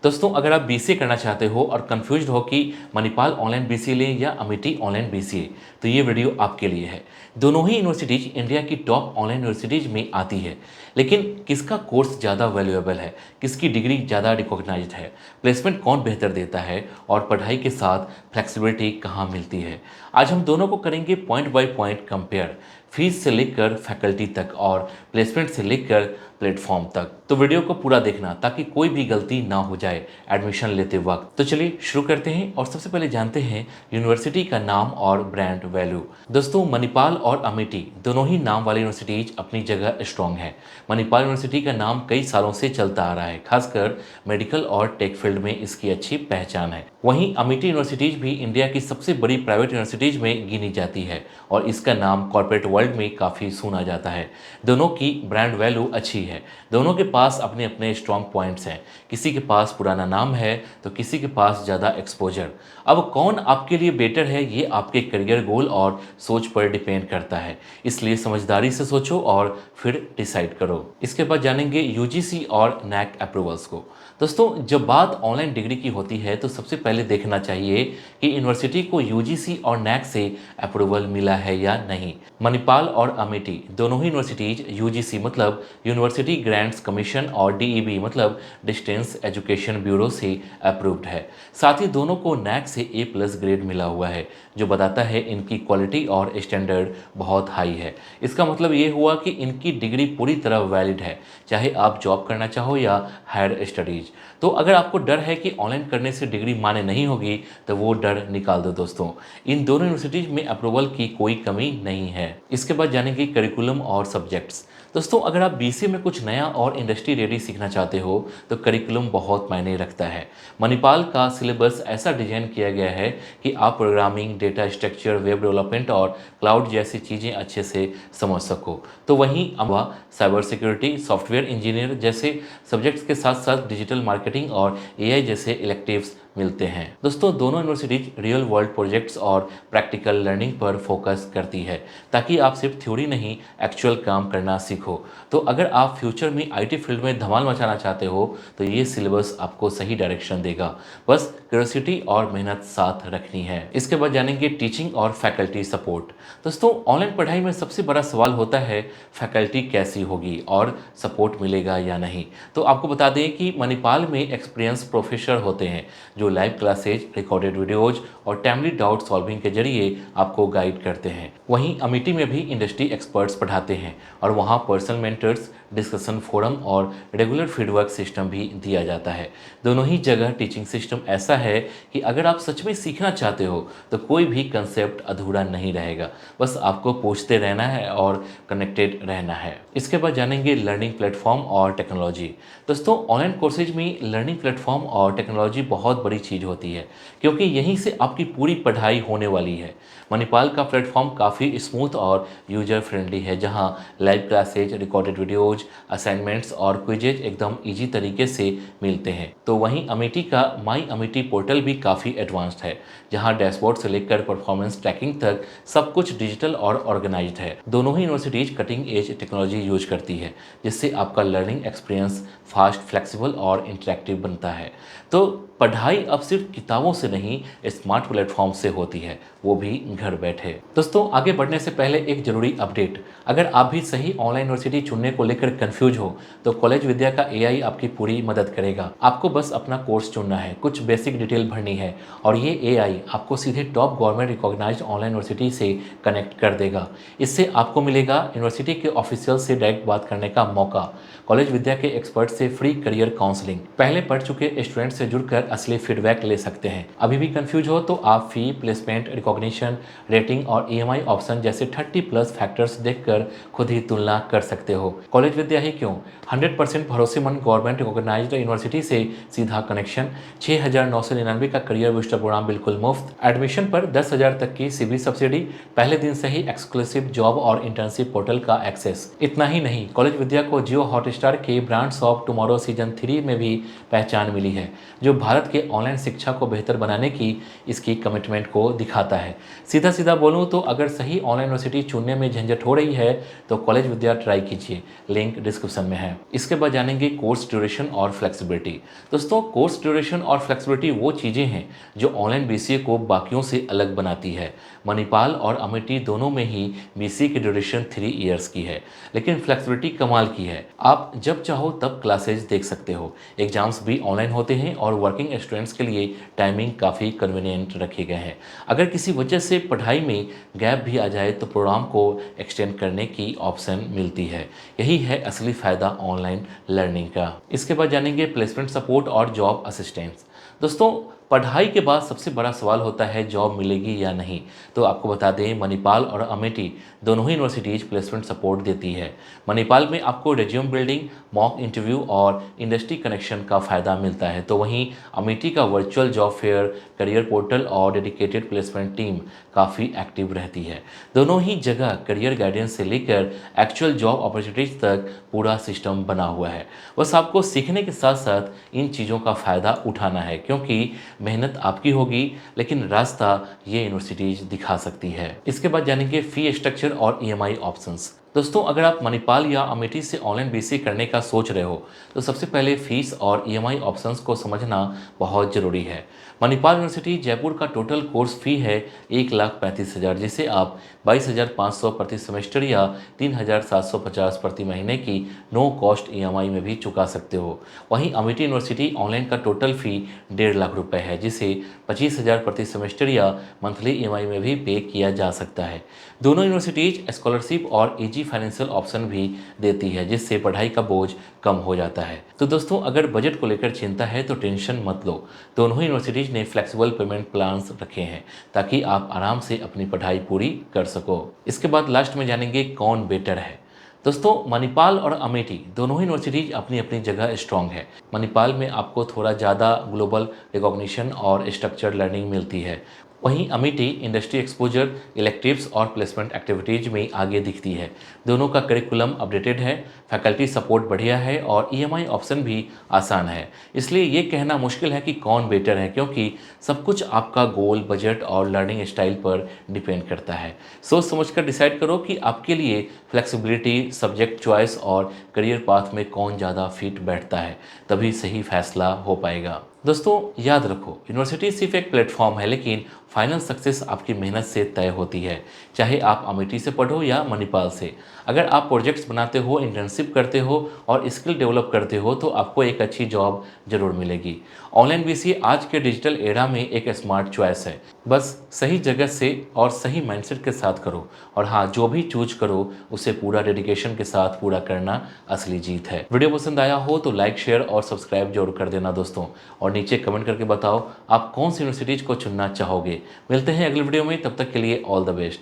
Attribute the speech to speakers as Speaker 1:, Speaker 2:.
Speaker 1: दोस्तों, अगर आप बीसीए करना चाहते हो और कंफ्यूज्ड हो कि मणिपाल ऑनलाइन बीसीए लें या अमिटी ऑनलाइन बीसीए, तो ये वीडियो आपके लिए है। दोनों ही यूनिवर्सिटीज इंडिया की टॉप ऑनलाइन यूनिवर्सिटीज में आती है, लेकिन किसका कोर्स ज़्यादा वैल्यूएबल है, किसकी डिग्री ज़्यादा रिकॉग्नाइज्ड है, प्लेसमेंट कौन बेहतर देता है और पढ़ाई के साथ फ्लेक्सिबिलिटी कहाँ मिलती है। आज हम दोनों को करेंगे point by point compare, fees से लेकर फैकल्टी तक और प्लेसमेंट से लेकर प्लेटफॉर्म तक। तो वीडियो को पूरा देखना ताकि कोई भी गलती ना हो जाए एडमिशन लेते वक्त। तो चलिए शुरू करते हैं और सबसे पहले जानते हैं यूनिवर्सिटी का नाम और ब्रांड वैल्यू। दोस्तों, मणिपाल और अमिटी दोनों ही नाम वाली यूनिवर्सिटीज अपनी जगह स्ट्रॉन्ग है। मणिपाल यूनिवर्सिटी का नाम कई सालों से चलता आ रहा है, खासकर मेडिकल और टेक फील्ड में इसकी अच्छी पहचान है। वहीं अमिटी यूनिवर्सिटीज भी इंडिया की सबसे बड़ी प्राइवेट यूनिवर्सिटीज में गिनी जाती है और इसका नाम कॉर्पोरेट वर्ल्ड में काफ़ी सुना जाता है। दोनों की ब्रांड वैल्यू अच्छी है, दोनों के पास अपने अपने स्ट्रॉन्ग पॉइंट्स हैं। किसी के पास पुराना नाम है तो किसी के पास ज़्यादा एक्सपोजर। अब कौन आपके लिए बेटर है, ये आपके करियर गोल और सोच पर डिपेंड करता है, इसलिए समझदारी से सोचो और फिर डिसाइड करो। इसके बाद जानेंगे यूजीसी और नैक अप्रूवल्स को। दोस्तों, जब बात ऑनलाइन डिग्री की होती है तो सबसे पहले देखना चाहिए कि यूनिवर्सिटी को यूजीसी और नैक से अप्रूवल मिला है या नहीं। मणिपाल और अमिटी दोनों ही यूनिवर्सिटीज यूजीसी मतलब यूनिवर्सिटी ग्रांट्स कमीशन और डीईबी मतलब डिस्टेंस एजुकेशन ब्यूरो से अप्रूव्ड है। साथ ही दोनों को नैक से A+ ग्रेड मिला हुआ है, जो बताता है इनकी क्वालिटी और स्टैंडर्ड बहुत हाई है। इसका मतलब ये हुआ कि इनकी डिग्री पूरी तरह वैलिड है, चाहे आप जॉब करना चाहो या हायर स्टडीज। तो अगर आपको डर है कि ऑनलाइन करने से डिग्री मान्य नहीं होगी, तो वो डर निकाल दो दोस्तों। इन दोनों यूनिवर्सिटीज में अप्रूवल की कोई कमी नहीं है। इसके बाद जानेंगे करिकुलम और सब्जेक्ट्स। दोस्तों, अगर आप बीसीए में कुछ नया और इंडस्ट्री रेडी सीखना चाहते हो तो करिकुलम बहुत मायने रखता है। मणिपाल का सिलेबस ऐसा डिजाइन किया गया है कि आप programming, data structure, web development और क्लाउड जैसी चीज़ें अच्छे से समझ सको। तो वहीं Amba cyber security, software engineer जैसे सब्जेक्ट्स के साथ साथ डिजिटल मार्केटिंग और एआई जैसे इलेक्टिव्स मिलते हैं। दोस्तों, दोनों यूनिवर्सिटीज रियल वर्ल्ड प्रोजेक्ट्स और प्रैक्टिकल लर्निंग पर फोकस करती है, ताकि आप सिर्फ थ्योरी नहीं, एक्चुअल काम करना सीखो। तो अगर आप फ्यूचर में आईटी फील्ड में धमाल मचाना चाहते हो तो ये सिलेबस आपको सही डायरेक्शन देगा। बस क्यूरियोसिटी और मेहनत साथ रखनी है। इसके बाद जानेंगे टीचिंग और फैकल्टी सपोर्ट। दोस्तों, ऑनलाइन पढ़ाई में सबसे बड़ा सवाल होता है फैकल्टी कैसी होगी और सपोर्ट मिलेगा या नहीं। तो आपको बता दें कि मणिपाल में एक्सपीरियंस प्रोफेसर होते हैं जो लाइव क्लासेज, रिकॉर्डेड वीडियोज और टाइमली डाउट सॉल्विंग के जरिए आपको गाइड करते हैं। वहीं अमिटी में भी इंडस्ट्री एक्सपर्ट्स पढ़ाते हैं और वहाँ पर्सनल मेंटर्स, डिस्कशन फोरम और रेगुलर फीडबैक सिस्टम भी दिया जाता है। दोनों ही जगह टीचिंग सिस्टम ऐसा है कि अगर आप सच में सीखना चाहते हो तो कोई भी कंसेप्ट अधूरा नहीं रहेगा। बस आपको पूछते रहना है और कनेक्टेड रहना है। इसके बाद जानेंगे लर्निंग प्लेटफॉर्म और टेक्नोलॉजी। दोस्तों, ऑनलाइन कोर्सेज में लर्निंग प्लेटफॉर्म और टेक्नोलॉजी बहुत बड़ी चीज़ होती है, क्योंकि यहीं से आपकी पूरी पढ़ाई होने वाली है। मणिपाल का प्लेटफॉर्म काफ़ी स्मूथ और यूजर फ्रेंडली है, जहां live classes, recorded videos, assignments और क्विजेज एकदम इजी तरीके से मिलते हैं। तो वहीं अमिटी का माई अमिटी पोर्टल भी काफ़ी एडवांस्ड है, जहां डैशबोर्ड से लेकर परफॉर्मेंस ट्रैकिंग तक सब कुछ डिजिटल और ऑर्गेनाइज्ड है। दोनों ही universities cutting edge technology use करती है, जिससे आपका लर्निंग एक्सपीरियंस फास्ट, फ्लेक्सिबल और इंटरेक्टिव बनता है। तो पढ़ाई अब सिर्फ किताबों से नहीं, स्मार्ट प्लेटफॉर्म से होती है, वो भी घर बैठे। दोस्तों, आगे बढ़ने से पहले एक जरूरी अपडेट। अगर आप भी सही ऑनलाइन यूनिवर्सिटी चुनने को लेकर कंफ्यूज हो तो कॉलेज विद्या का एआई आपकी पूरी मदद करेगा। आपको बस अपना कोर्स चुनना है, कुछ बेसिक डिटेल भरनी है और ये एआई आपको सीधे top government recognized online university से कनेक्ट कर देगा। इससे आपको मिलेगा यूनिवर्सिटी के ऑफिशियल से डायरेक्ट बात करने का मौका, कॉलेज विद्या के एक्सपर्ट से फ्री करियर काउंसलिंग, पहले पढ़ चुके स्टूडेंट से जुड़कर असली फीडबैक ले सकते हैं। अभी भी कंफ्यूज हो तो आप फी, प्लेसमेंट, रिकॉग्निशन, रेटिंग और ईएमआई ऑप्शन जैसे 30+ फैक्टर्स देखकर खुद ही तुलना कर सकते हो। कॉलेज विद्या ही क्यों, 100% भरोसेमंद गवर्नमेंट रिकॉग्नाइज्ड यूनिवर्सिटी से सीधा कनेक्शन, 6,999 का करियर बूस्टर प्रोग्राम बिल्कुल मुफ्त, एडमिशन पर 10,000 तक की सीबी सब्सिडी, पहले दिन से ही एक्सक्लूसिव जॉब और इंटर्नशिप पोर्टल का एक्सेस। इतना ही नहीं, कॉलेज विद्या को जियो हॉटस्टार के ब्रांड्स ऑफ टुमारो सीजन 3 में भी पहचान मिली है, जो भारत के ऑनलाइन शिक्षा को बेहतर बनाने की इसकी कमिटमेंट को दिखाता है। सीधा सीधा बोलूं तो अगर सही ऑनलाइन यूनिवर्सिटी चुनने में झंझट हो रही है तो कॉलेज विद्या ट्राई कीजिए। लिंक लिंक डिस्क्रिप्शन में है। इसके बाद जानेंगे कोर्स ड्यूरेशन और फ्लेक्सिबिलिटी। दोस्तों, कोर्स ड्यूरेशन और फ्लेक्सिबिलिटी वो चीज़ें हैं जो ऑनलाइन बीसीए को बाकियों से अलग बनाती है। मणिपाल और अमेठी दोनों में ही बीसीए की ड्यूरेशन 3 इयर्स की है, लेकिन फ्लेक्सिबिलिटी कमाल की है। आप जब चाहो तब क्लासेज देख सकते हो। एग्जाम्स भी ऑनलाइन होते हैं और वर्किंग स्टूडेंट्स के लिए टाइमिंग काफ़ी कन्वीनियंट रखे गए हैं। अगर किसी वजह से पढ़ाई में गैप भी आ जाए तो प्रोग्राम को एक्सटेंड करने की ऑप्शन मिलती है। यही है असली फ़ायदा ऑनलाइन लर्निंग का। इसके बाद जानेंगे प्लेसमेंट सपोर्ट और जॉब असिस्टेंस। दोस्तों, पढ़ाई के बाद सबसे बड़ा सवाल होता है जॉब मिलेगी या नहीं। तो आपको बता दें, मणिपाल और अमेठी दोनों ही यूनिवर्सिटीज़ प्लेसमेंट सपोर्ट देती है। मणिपाल में आपको रिज्यूम बिल्डिंग, मॉक इंटरव्यू और इंडस्ट्री कनेक्शन का फ़ायदा मिलता है, तो वहीं अमेठी का virtual job fair, career portal और डेडिकेटेड प्लेसमेंट टीम काफ़ी एक्टिव रहती है। दोनों ही जगह करियर गाइडेंस से लेकर एक्चुअल जॉब अपॉर्चुनिटीज़ तक पूरा सिस्टम बना हुआ है। बस आपको सीखने के साथ साथ इन चीज़ों का फ़ायदा उठाना है, क्योंकि मेहनत आपकी होगी लेकिन रास्ता ये यूनिवर्सिटीज़ दिखा सकती है। इसके बाद जानेंगे फ़ी स्ट्रक्चर और ईएमआई ऑप्शंस। दोस्तों, अगर आप मणिपाल या अमेठी से ऑनलाइन बीसीए करने का सोच रहे हो तो सबसे पहले फ़ीस और ईएमआई ऑप्शंस को समझना बहुत ज़रूरी है। मणिपाल यूनिवर्सिटी जयपुर का टोटल कोर्स फ़ी है 1,35,000, जिसे आप 22,500 प्रति सेमेस्टर या 3,750 प्रति महीने की नो कॉस्ट ईएमआई में भी चुका सकते हो। वहीं अमेठी यूनिवर्सिटी ऑनलाइन का टोटल फ़ी 1.5 लाख रुपए है, जिसे 25,000 प्रति सेमेस्टर या मंथली ईएमआई में भी पे किया जा सकता है। दोनों यूनिवर्सिटीज़ स्कॉलरशिप और इजी फाइनेंशियल ऑप्शन भी देती है, जिससे पढ़ाई का बोझ कम हो जाता है। तो दोस्तों, अगर बजट को लेकर चिंता है तो टेंशन मत लो। दोनों ही यूनिवर्सिटीज़ ने फ्लेक्सिबल पेमेंट प्लान्स रखे हैं ताकि आप आराम से अपनी पढ़ाई पूरी कर सको। इसके बाद लास्ट में जानेंगे कौन बेटर है। दोस्तों, मणिपाल और अमेठी दोनों ही यूनिवर्सिटीज अपनी अपनी जगह स्ट्रांग है। मणिपाल में आपको थोड़ा ज़्यादा ग्लोबल रिकॉग्निशन और स्ट्रक्चर्ड लर्निंग मिलती है, वहीं अमेठी इंडस्ट्री एक्सपोजर, इलेक्टिव्स और प्लेसमेंट एक्टिविटीज़ में आगे दिखती है। दोनों का करिकुलम अपडेटेड है, फैकल्टी सपोर्ट बढ़िया है और ईएमआई ऑप्शन भी आसान है। इसलिए ये कहना मुश्किल है कि कौन बेटर है, क्योंकि सब कुछ आपका गोल, बजट और लर्निंग स्टाइल पर डिपेंड करता है। सोच समझकर डिसाइड करो कि आपके लिए फ्लेक्सिबिलिटी, सब्जेक्ट चॉइस और करियर पाथ में कौन ज़्यादा फिट बैठता है, तभी सही फैसला हो पाएगा। दोस्तों, याद रखो, यूनिवर्सिटी सिर्फ एक प्लेटफॉर्म है, लेकिन फाइनल सक्सेस आपकी मेहनत से तय होती है, चाहे आप अमेठी से पढ़ो या मणिपाल से। अगर आप प्रोजेक्ट्स बनाते हो, इंटर्नशिप करते हो और स्किल डेवलप करते हो तो आपको एक अच्छी जॉब जरूर मिलेगी। ऑनलाइन बीसीए आज के डिजिटल एरा में एक स्मार्ट चॉइस है। बस सही जगह से और सही माइंडसेट के साथ करो, और हाँ, जो भी चूज करो उसे पूरा डेडिकेशन के साथ पूरा करना असली जीत है। वीडियो पसंद आया हो तो लाइक, शेयर और सब्सक्राइब जरूर कर देना दोस्तों, और नीचे कमेंट करके बताओ आप कौन सी यूनिवर्सिटीज को चुनना चाहोगे। मिलते हैं अगले वीडियो में, तब तक के लिए ऑल द बेस्ट।